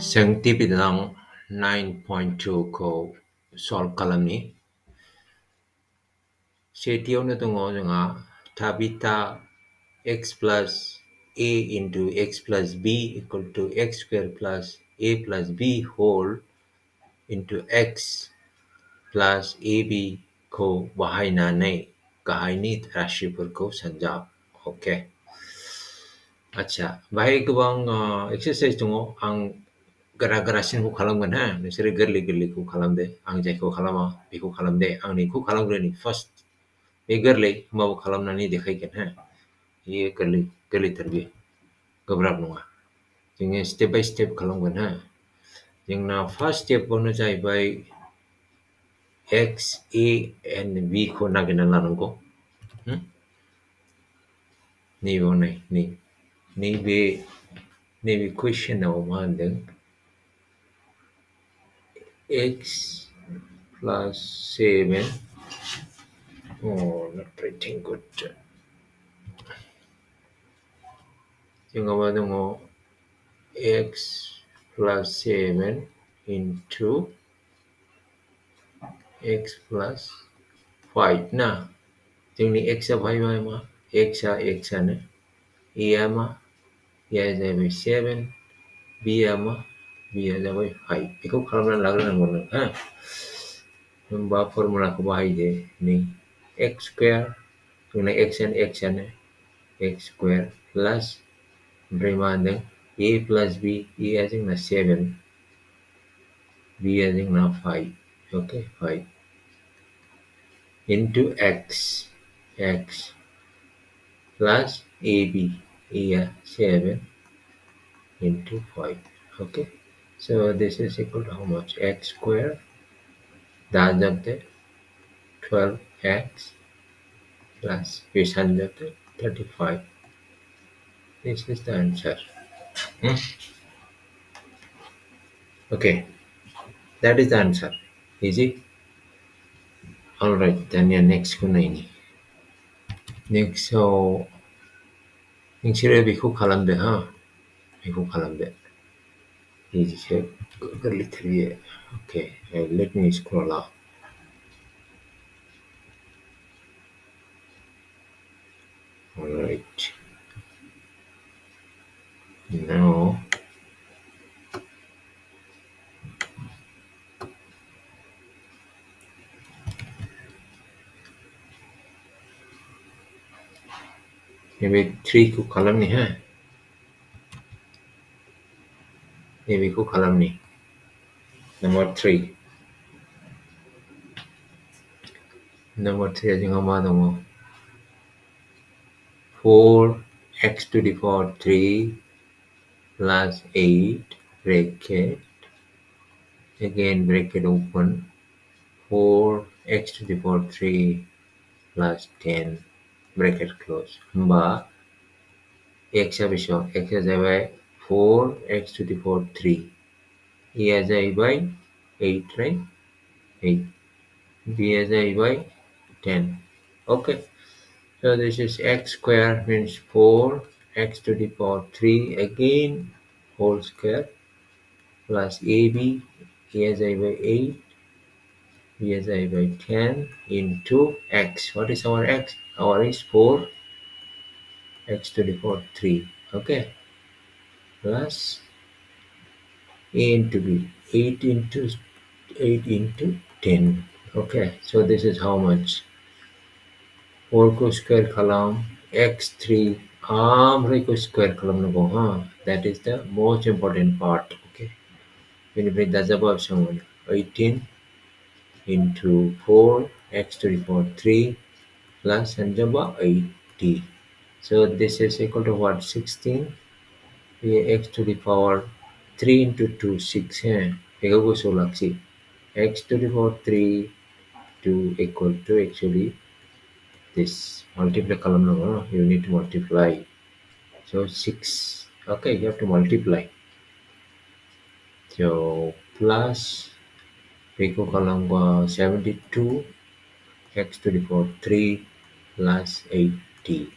Scientific 9.2 ko solve column ni setiau na tungo nga tabita x plus a into x plus b equal to x square plus a plus b whole into x plus ab ko bahay na nay kahay ni rashipur ko sanjab. Okay. Acha, bahay ko bang exercise tungo ang gara-garasin ko kalamgan ha. Nasiri gerli-gerli ko kalamde. Ang jay ko kalama, bi ko kalamde. Ang ni ko kalamgani first. May gerli, mabu kalam na ni dekaikan ha. Ye gerli terbi. Gabrab nunga. Yung step by step kalamgan ha. Yung na first step ko na jay by x, a, and b ko na ginalanong ko. Ni bo nay, ni be question na umandang x plus 7. Oh, not writing good. Yung amado mo x plus 7 into x plus 5 na. Yung ni x sa 5 ay ma x na. Iya ma iya sa by 7 b ma b sa by 5. Ikaw kalam na lagran mo na ha. Yung ba formula ko bahay de ni x square yung na x na x square plus remainder a plus b as in na 7 b as in na 5. Okay, 5 into x plus ab 7 into 5. Okay, so this is equal to how much? X square that's up there 12x plus 35. This is the answer. Okay, that is the answer. Easy. Alright, then your next ko na ini. Next, so yung sila biko kalamde ha. Biko kalamde. Easy check. Literally. Okay, let me scroll up. Alright. Now maybe 3 ko kalam ni ha. Maybe ko kalam ni. Number 3. Number 3 yung amado mo. 4x to the power 3 plus 8 bracket. Again bracket open. 4x to the power 3 plus 10 bracket close. Ba x abisyo x is by 4x to the power 3. E is by 8, right? 8. B is by 10. Okay. So this is x square means 4x to the power 3 again whole square plus AB is by 8 B is by 10 into x. What is our x? Our is 4 x to the power 3. Okay. Plus A into B. 8 into 10. Okay. So this is how much? 4 को square column x3 arm को square column na go huh? That is the most important part. Okay. When you bring the above someone 18 into 4 x to the power 3 plus and 80. So this is equal to what? 16 x to the power 3 into 2 6 hai. Ego so laksi x to the power 3 to equal to actually this multiply column no, you need to multiply. So 6. Okay, you have to multiply. So plus Pico column 72 x to the power 3 plus 80.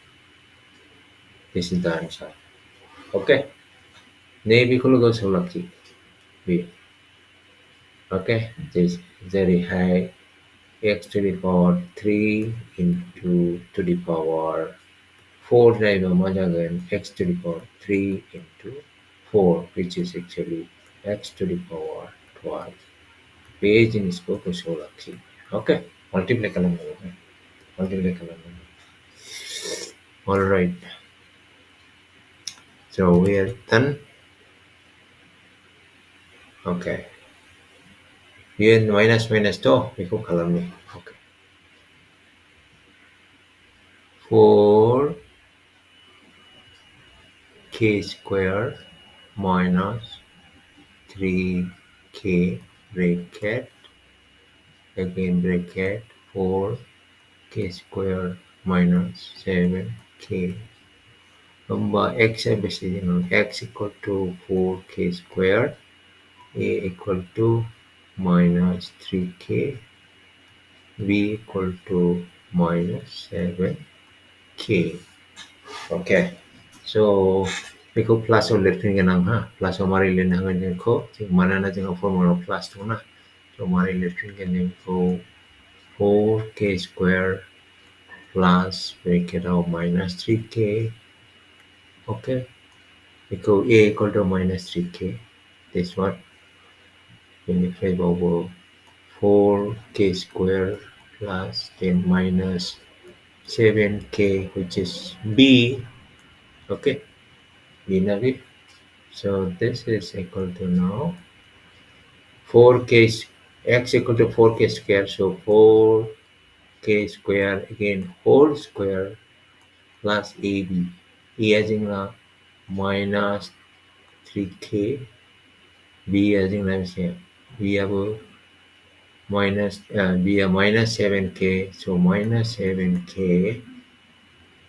This is the answer. Okay. Navy ko lugaw sa laki. B. Okay, this very high x to the power 3 into to the power 4 drive again x to the power 3 into 4 which is actually x to the power 12. Page in scope is so lucky. Okay, multiply column. Multiply column. Alright, so we are done. Okay. Here minus minus to ikut column ni. Okay. 4 k square minus 3k bracket again bracket 4 k square minus 7k. Number x basically x equal to 4k square, a equal to minus 3k, b equal to minus 7k. Okay. So iko plus ulit rin ganang ha. Plus o marilin na ganyan ko. Mana na dyan ang formula plus 2 na. So marilin rin ganyan ko 4k square plus bracket out minus 3k. Okay. Equal a equal to minus 3k. This one. When you flip over 4k square plus then minus 7k which is b. Okay. B na B. So this is equal to now 4k x equal to 4k square. So 4k square again whole square plus ab. A as in minus 3k. B as in let me say we have a be a minus 7k. So minus 7k.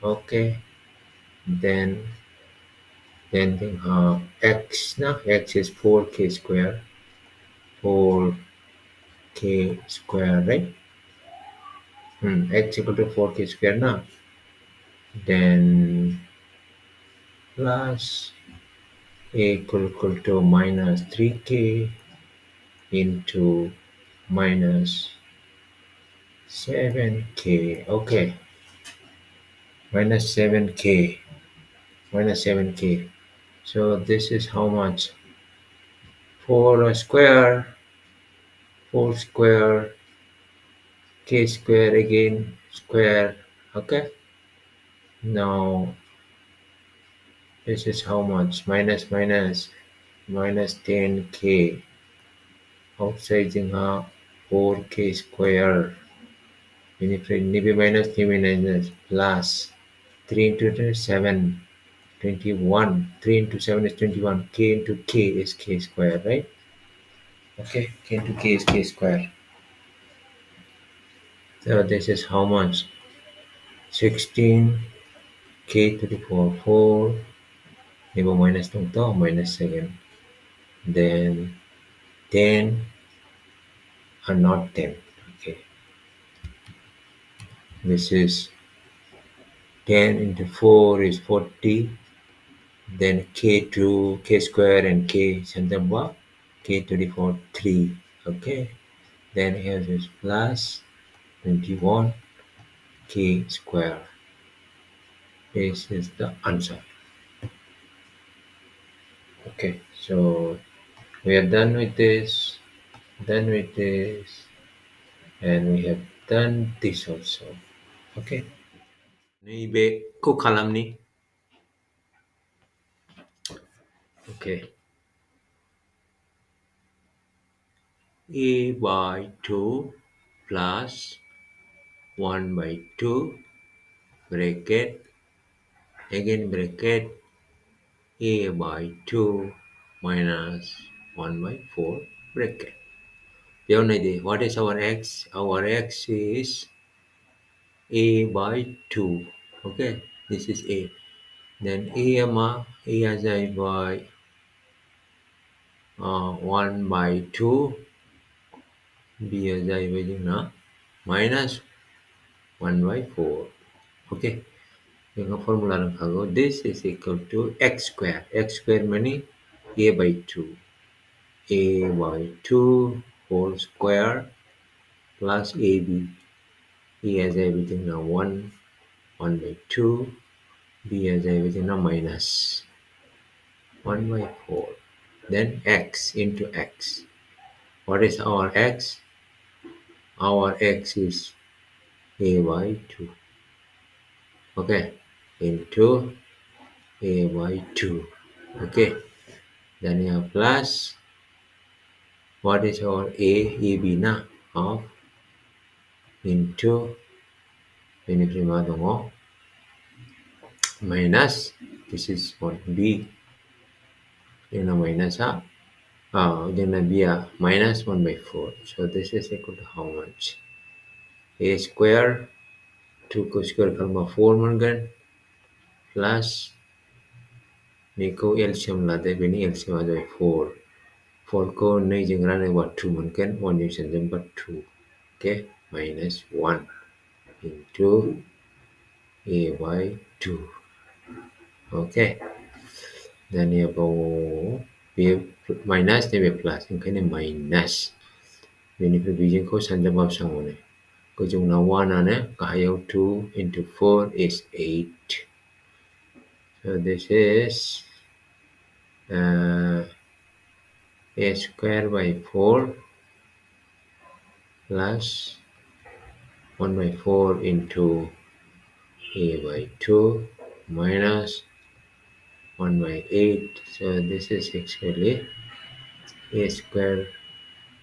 Okay. Then x now x is 4k square. 4k square, right? X equal to 4k square now. Then plus a equal to minus 3k into minus 7k. Okay, minus 7k. Minus 7k. So this is how much? 4 square. 4 square. K square again. Square. Okay. Now this is how much? Minus minus. Minus 10k. Outside yung 4k square. Maybe minus 3 minus plus 3 into 7, 21. 3 into 7 is 21. K into k is k square, right? Okay, k into k is k square. So this is how much? 16 k to the power 4. Maybe minus 2 to minus 7. Then 10 and not 10. Okay, this is 10 into 4 is 40. Then k square and k center k to the power 3. Okay, then here is plus 21 k square. This is the answer. Okay, so we are done with this, and we have done this also. Okay. Ni be ko kalam ni. Okay. A by 2 plus 1 by 2 bracket again bracket a by 2 minus 1 by 4 bracket. What is our x? Our x is a by 2. Okay, this is a. Then a as I by 1 by 2, b as I by minus 1 by 4. Okay, yung formula ng kago, this is equal to x square. X square meaning a by 2. a by 2 whole square plus ab. A has everything now 1 by 2. B has everything now minus 1 by 4. Then x into x. What is our x? Our x is a by 2. Okay, into a by 2. Okay, then you have plus. What is our a? AB na of into pinipirima mo minus. This is what b. Yung na minus ha. Yung na b minus 1 by 4. So this is equal to how much? A square 2 ko square kalma 4 man gan plus Nico LCM la de bini LCM aja 4. 4 ko नहीं जंगरा ने what 2 man gan 1 using them but 2. Okay, minus 1 into a by 2. Okay, then you go b minus ne be plus in kind minus. When if vision ko sanja bab sang ko jung na 1 ane kaya 2 into 4 is 8. So this is a square by 4 plus 1 by 4 into a by 2 minus 1 by 8. So this is actually a square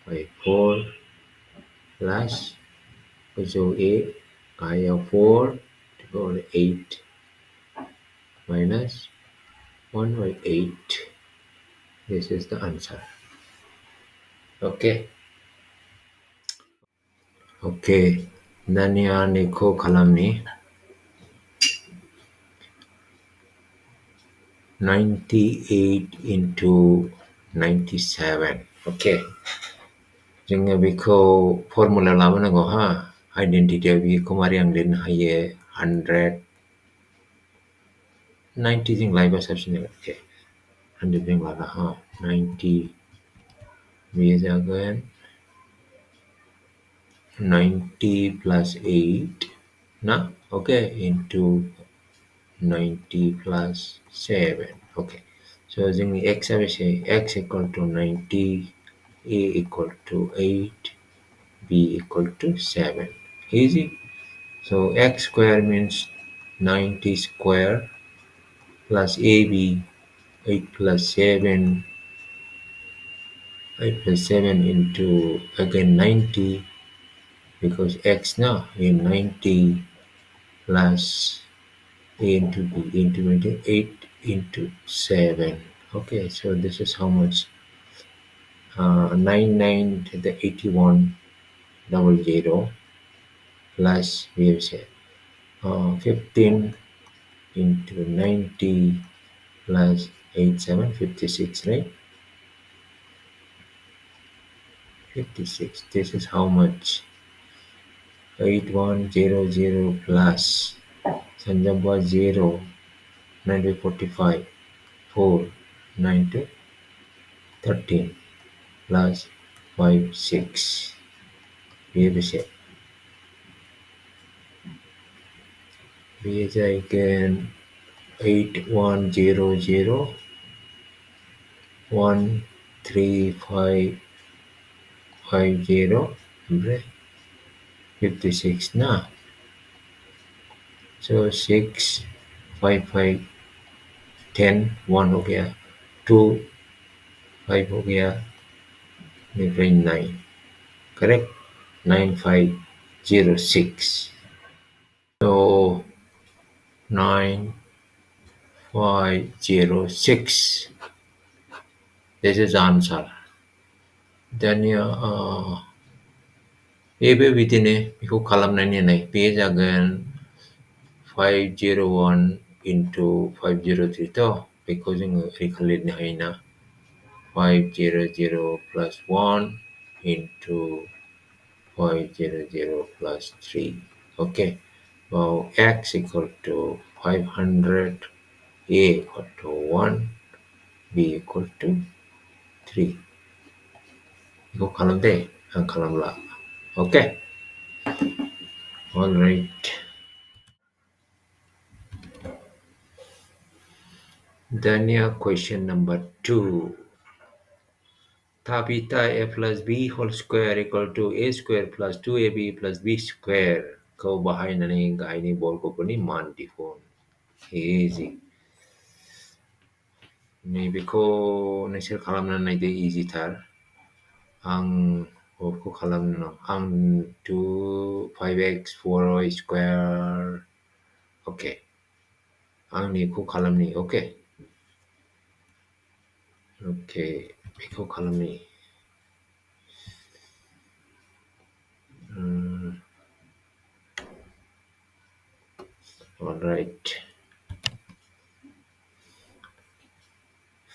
by 4 plus so a kaya 4 to go to 8 minus 1 by 8. This is the answer. Okay. Okay. Dania Niko Kalamni 98 into 97. Okay. Jengga biko formula lama na go ha. Identity bi kumari ang din haye 100 90 jeng lai ba sabsin okay. 100 jeng la ha 90 bi jagan 90 plus 8 na okay into 90 plus 7. Okay. So the x say x equal to 90, a equal to 8, b equal to 7. Easy. So x square means 90 square plus ab 8 plus 7 8 plus 7 into again 90 because x now in 90 plus a into b into 28 into 7. Okay, so this is how much 99 to the 81 double zero plus we have said 15 into 90 plus 87 56, right? 56. This is how much 8100 plus Sanjamba 0 945 4 9 to 13 plus 5 6. We have said we have again 8100 13550 56 na. So 6 5 5 10 1 हो गया 2 5 हो गया 9 correct 9506. So 9506. This is answer. Then maybe within a column 99 page again 501 into 503 to because in recollect na 500 plus 1 into 500 plus 3. Okay. Now x equal to 500, a equal to 1, b equal to 3. 이거 가면 돼. 안 가면 Okay. All right. Then your question number 2. Tabita a plus b whole square equal to a square plus 2ab plus b square. Câu bahay na ni guy ni ball ko ni man phone. Easy. Maybe ko nasir kalam na na easy tar. Ang ko kalam na ang 2 5x 4y square. Okay. Ang ni ko kalam ni. Okay. Okay. Ko kalam ni. All right.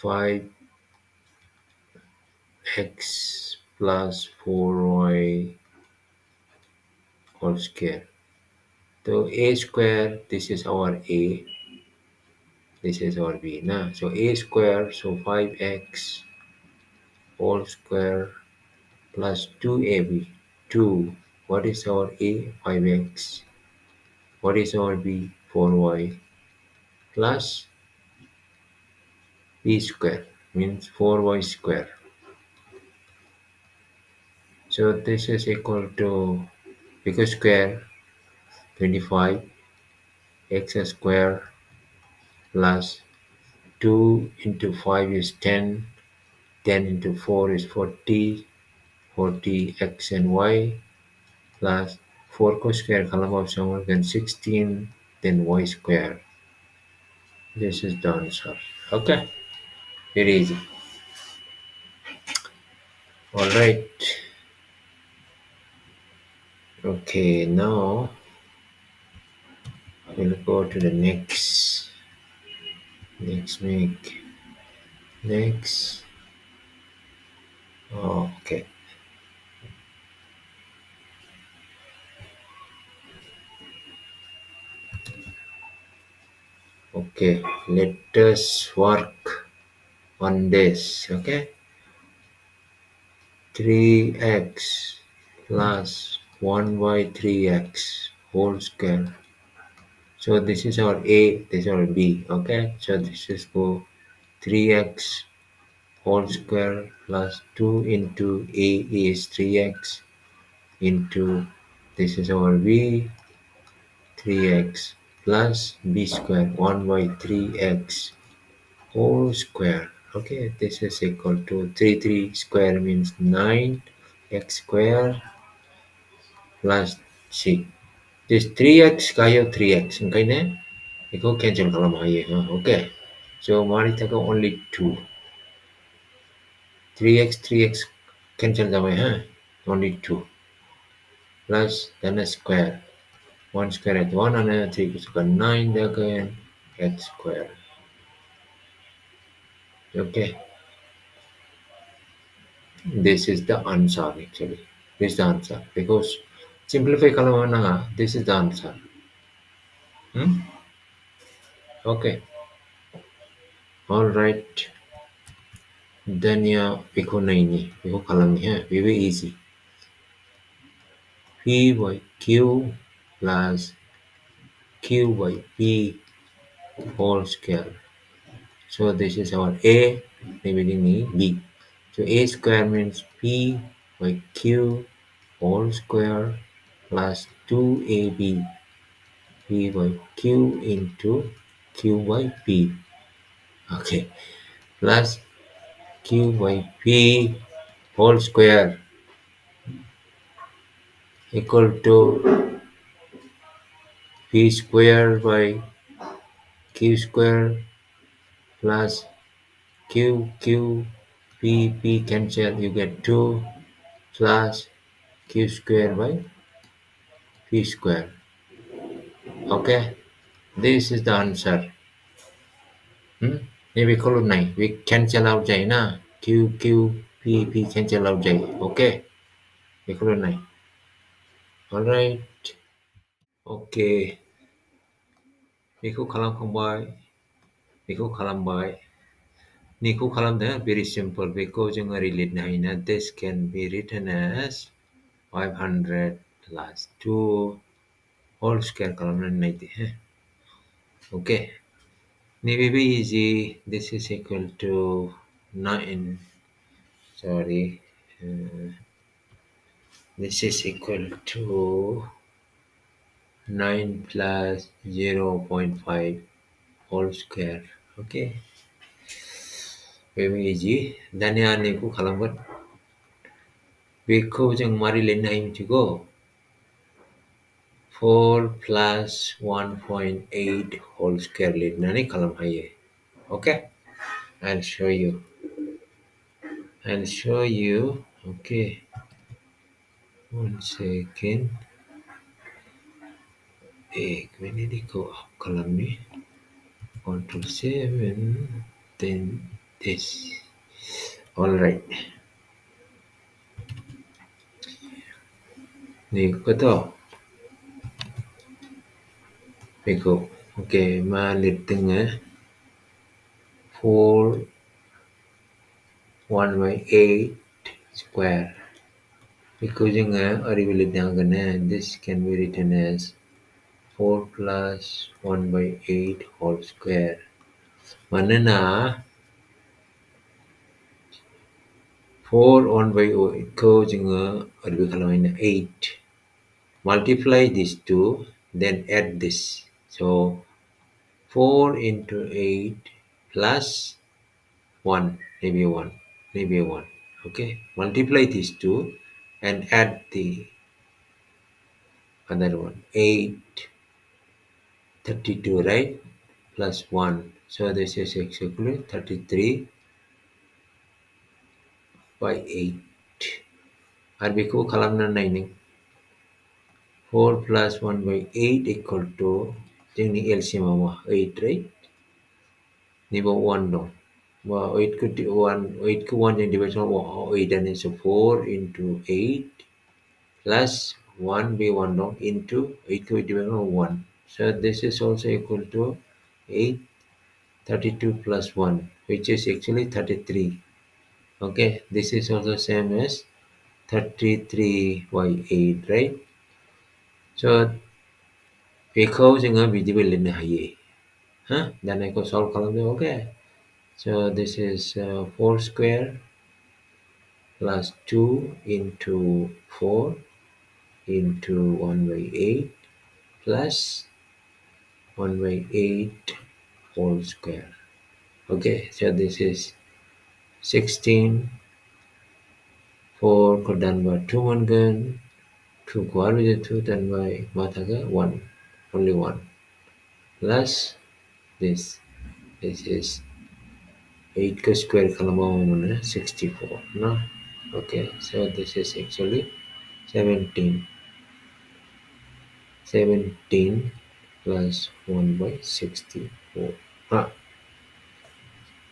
5x plus 4y whole square. So a square, this is our a, this is our b. Nah. So a square, so 5x whole square plus 2ab. 2. What is our a? 5x. What is our b? 4y plus b square means 4y square. So this is equal to, because square 25 x square plus 2 into 5 is 10, 10 into 4 is 40, 40 x and y plus 4 co square column of somewhere then 16, then y square. This is the answer. Okay, very easy. All right. Okay, now we'll go to the next. Oh, okay. Okay, let us work on this. Okay, 3x plus 1 by 3x whole square. So this is our a, this is our b. Okay, so this is go 3x whole square plus 2 into a is 3x into, this is our b, 3x plus b square 1 by 3x whole square. Okay, this is equal to 3 square means 9 x square plus c. This 3x kayo 3x. Okay na? Ikaw cancel ka lang Okay. So, marita ka only 2. 3x cancel ka Only 2. Plus, then a square. 1 square at 1 and 3 so 9 again x square. Okay. This is the answer actually. This is the answer. Because simplify ka lang na nga, this is the answer. Okay. All right. Then iko na ini. Iko ka lang very easy. P by Q plus Q by P whole square. So this is our A, maybe B. So A square means P by Q whole square plus 2AB. P by Q into Q by P. Okay. Plus Q by P whole square equal to P square by Q square plus P cancel, you get 2 plus Q square by P square. Okay, this is the answer. Maybe color 9, we cancel out jay na. P cancel out jay. Okay, we color 9. Alright. Okay. Miko kalambay. Niku kalamda very simple because जों ओरै लिरनो हायोना this can be written as 500 plus 2 whole square खालामनानै नायदो हो. Okay. नैबेबो easy. This is equal to 9. Sorry. This is equal to 9 plus 0.5 whole square. Okay. Very easy. दानिया नैखौ खालामगोन. बेखौ जों मारै लिरनो हायो मिथिगौ? 4 plus 1.8 whole square लिरनानै खालामनो हायो. Okay? I'll show you. Okay. 1 second. एक मिनिट इखौ of खालामनि. 1 to 7. Then this. Alright. Nikoto. Beko. Okay, मा लिरदों 4 1 by 8 square. Beखौ जोङो ओरैबो लिरनो हागोन this can be written as 4 plus 1 by 8 whole square. मानोना 4 1 by 8 खौ जोङो ओरैबो खालामनो 8. Multiply these two, then add this. So 4 into 8 plus 1, maybe 1. Okay, multiply these two and add the other one. 8, 32, right? Plus 1. So this is exactly 33 by 8. आरो बेखौ खालामना नायनो 4 plus 1 by 8 equal to जोंनि LCM 8, right? नैबाव 1 दं. 8 को 1 जों divide खालामोबा 8 आनो so 4 into 8 plus 1 बे 1 दं into 8 को डिवाइड खालामोबा 1. So this is also equal to 8, 32 plus 1, which is actually 33. Okay, this is also same as 33 by 8, right? So बेखौ जोङो बिदिबो लिरनो हायो. दाना बेखौ solve खालामदो. Okay. So this is 4 square plus 2 into 4 into 1 by 8 plus 1 by 8 whole square. Okay, so this is 16. 4 को दानबा 2 मोनगोन. 2 को आरो 2 दानबाय मा थागोन 1. Only 1. Plus this. This is 8 को square खालामबाबो mono 64. No? Okay, so this is actually 17. 17 plus 1 by 64.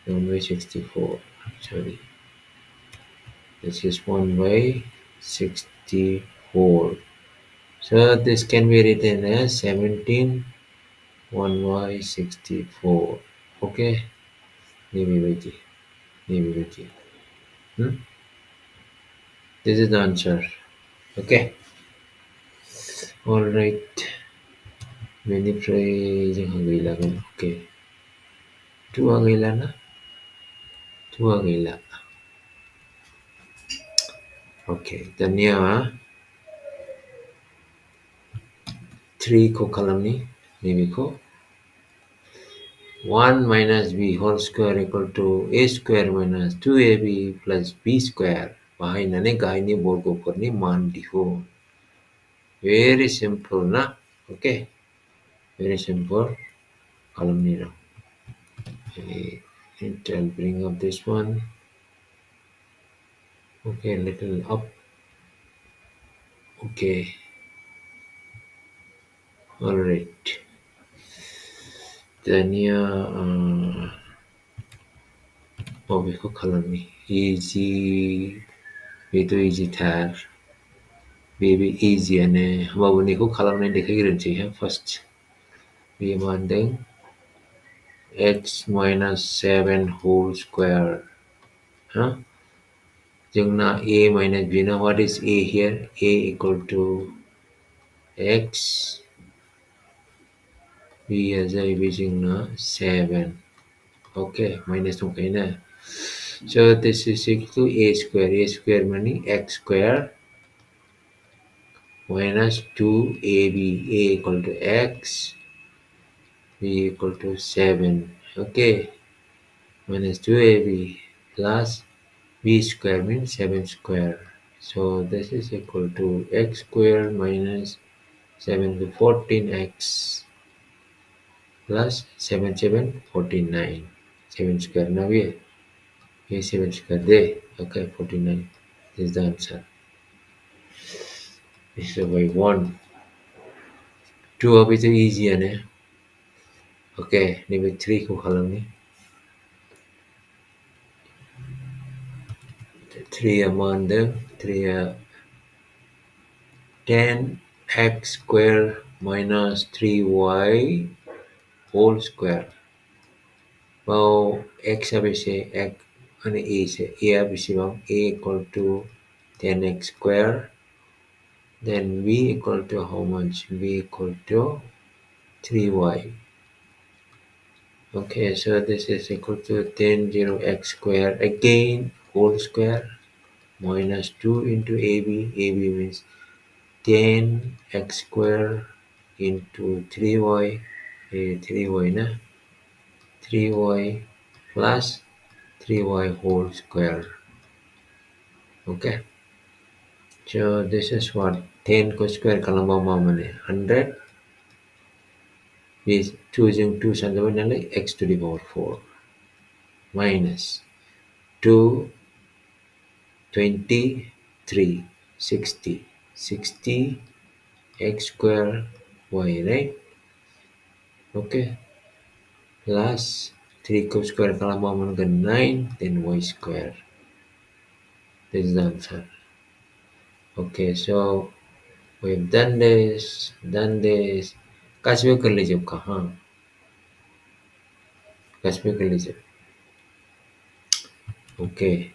1 by 64. Sorry. This is 1 by 64. So this can be written as 17 1 by 64. Okay. Maybe. This is the answer. Okay. Alright. बेनिफ्राय जोंहा गैलागोन. Okay. 2 गैला ना? 2 गैला. Okay. दानिया 3 को खालामनि नैबेखौ 1 minus b whole square equal to a square minus 2ab plus b square बाहायनानै गाहायनि बर्गफोरनि मान दिहुन. Very simple ना? Okay. Very simple. खालामनि raw'. I'll bring up this one. Okay, little up. Okay. Alright. दानिया बेखौ खालामनि. Easy. बेथ' easyथार. बेबो easyआनो. होमबाबो बेखौ खालामनानै देखायग्रोनोसै first. बेयो मा होनदों x minus 7 whole square. Huh? Jungna a minus b. Now what is a here? A equal to x. B as a b jungna 7. Okay, minus 1 kayo na. So this is equal to a square. A square meaning x square minus 2ab. A equal to x. B equal to 7. Okay, minus 2ab plus b square means 7 square. So this is equal to x square minus 7 to 14x plus 7 7 49. 7 square now here. Here 7 square there. Okay, 49. This is the answer. This is by 1. 2 अब itu easy ne. Okay, number 3 ko kalam ni. 3 amanda 3 10x square minus 3y whole square. Well, x habis x and a habis a equal to 10x square. Then v equal to how much? V equal to 3y. Okay, so this is equal to 10 x square again whole square minus 2 into ab. ab means 10 x square into 3y. 3y na 3y plus 3y whole square. Okay, so this is what 10 ko square kalamba mamane 100 is 2 using 2 sandavanale x to the power 4 minus 2 23 60 60 x square y, right? Okay, plus 3 cube square kalau mau menurunkan 9 then y square. This is the answer. Okay, so we've done this. Kasih कर लीजिए आपका हाँ kasih कर लीजिए. Okay,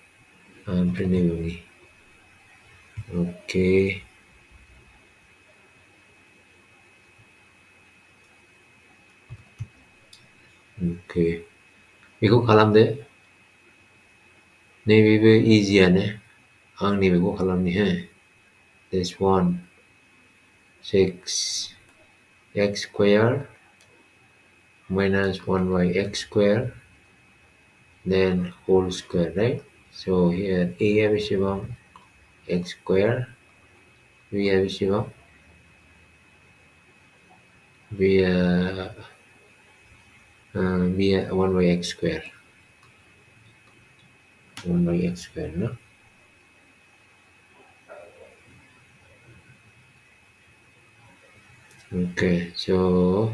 print होगी. Okay. Okay. Ikut kalam deh. Ni very easy ane. Ang ni ikut kalam ni hai. This one 6 x square minus 1y x square then whole square, right? So here a habis ibang x square, b habis ibang b 1y x square, 1y x square, no? Okay, so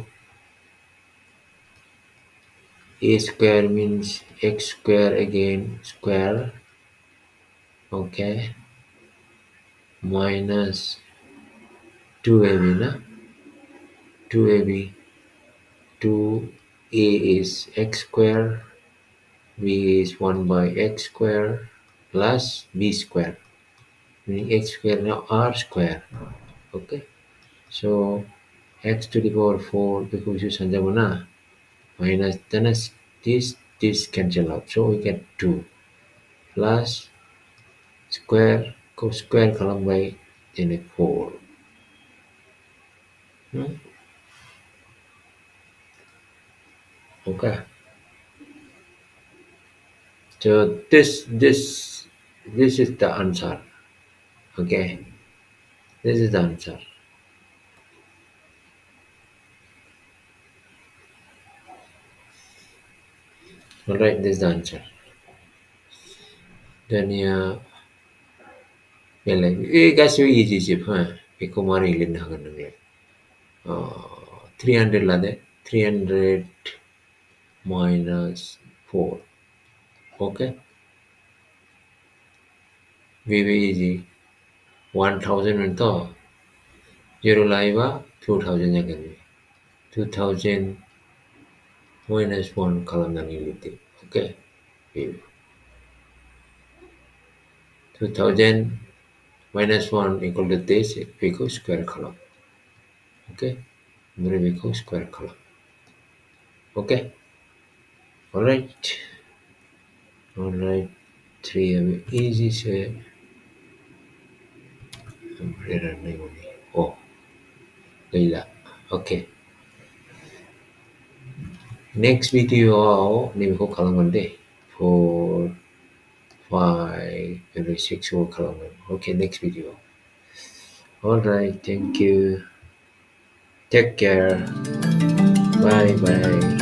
a square means x square again square. Okay, minus 2ab, na? 2ab, 2a is x square, b is 1 by x square plus b square, meaning x square now r square. Okay, so x to the power 4 because you send them na minus then this cancel out, so we get 2 plus square cos square column by then a 4. Okay, so this is the answer. Okay, this is the answer. All right, this is the answer. Then yeah, like guys, you easy chip, huh? Iko mari ilin hagan nang 300 lade 300 minus 4. Okay, very easy. 1000 and to 0 laiva 2000 again. 2000 minus 1 column non-negative. Okay, 2000 minus 1 equal to this because square column. Okay, because square column. Okay, all right, all right. 3 easy say. Oh, gila. Okay. Next video ni ko kalangan deh. 4, 5, and 6 ko kalangan. Okay, next video. All right, thank you. Take care. Bye bye.